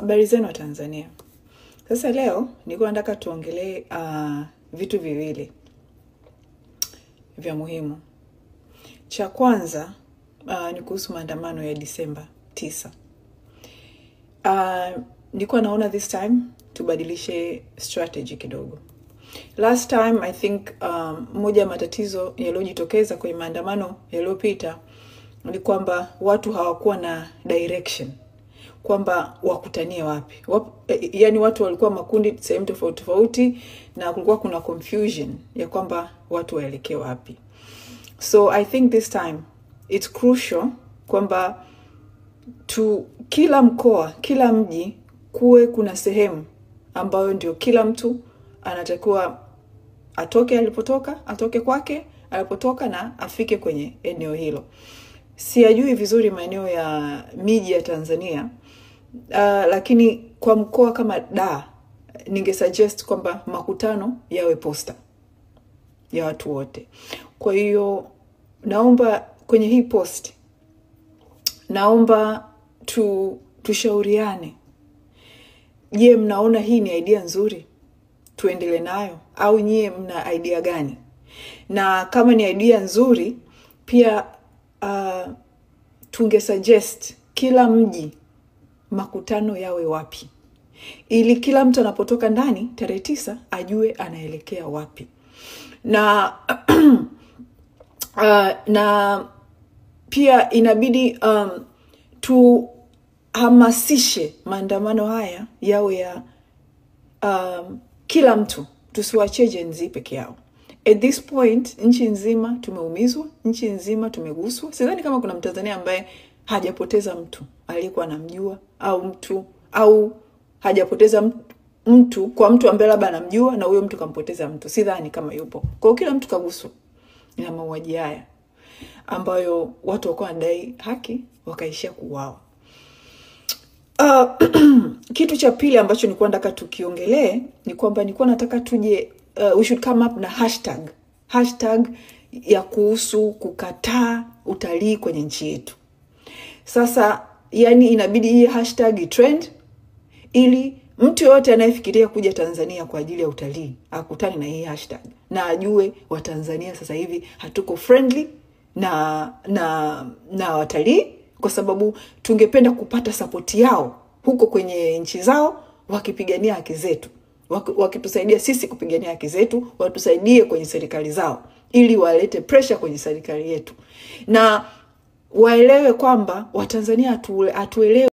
Habari zenu wa Tanzania. Sasa leo nilikuwa nataka tuongelee vitu viwili vya muhimu. Cha kwanza ni kuhusu maandamano ya Disemba 9. Nilikuwa naona this time tubadilishe strategy kidogo. Last time I think moja ya matatizo yaliyojitokeza kwenye maandamano yaliyopita ni kwamba watu hawakuwa na direction, kwamba wakutanie wapi. Yani watu walikuwa makundi sehemu tofauti tofauti na kulikuwa kuna confusion ya kwamba watu waelekee wapi. So I think this time it's crucial kwamba kila mkoa, kila mji kuwe kuna sehemu ambayo ndio kila mtu anatakiwa atoke alipotoka, atoke kwake alipotoka na afike kwenye eneo hilo. Siyajui vizuri maeneo ya miji ya Tanzania, lakini kwa mkoa kama Dar ningesuggest kwamba makutano yawe posta ya watu wote. Kwa hiyo naomba kwenye hii post, naomba tushauriane. Je, mnaona hii ni idea nzuri? Tuendelee nayo au nyie mna idea gani? Na kama ni idea nzuri pia tungesuggest kila mji makutano yawe wapi, ili kila mtu anapotoka ndani tarehe 9 ajue anaelekea wapi. Na na pia inabidi tuhamasishe maandamano haya yawe ya kila mtu, tusiwache Gen Z peke yao. At this point nchi nzima tumeumizwa, nchi nzima tumeguswa. Sidhani kama kuna Mtanzania ambaye hajapoteza mtu aliyekuwa anamjua, au hajapoteza mtu kwa mtu ambaye labda anamjua na huyo mtu kampoteza mtu. Sidhani kama yupo. Kwa kila mtu kaguswa na mauaji haya ambayo watu walikuwa wanadai haki wakaishia kuuawa. Kitu cha pili ambacho nilikuwa nataka tukiongelee ni kwamba nilikuwa nataka tuje we should come up na hashtag ya kuhusu kukataa utalii kwenye nchi yetu. Sasa yani inabidi hii hashtag trend ili mtu yote anayefikiria kuja Tanzania kwa ajili ya utalii akutane na hii hashtag na ajue wa Tanzania sasa hivi hatuko friendly na watalii, kwa sababu tungependa kupata support yao huko kwenye nchi zao wakipigania haki zetu, wakitusaidia sisi kupigania haki zetu, watusaidie kwenye serikali zao ili walete pressure kwenye serikali yetu, na waelewe kwamba Watanzania hatuelewe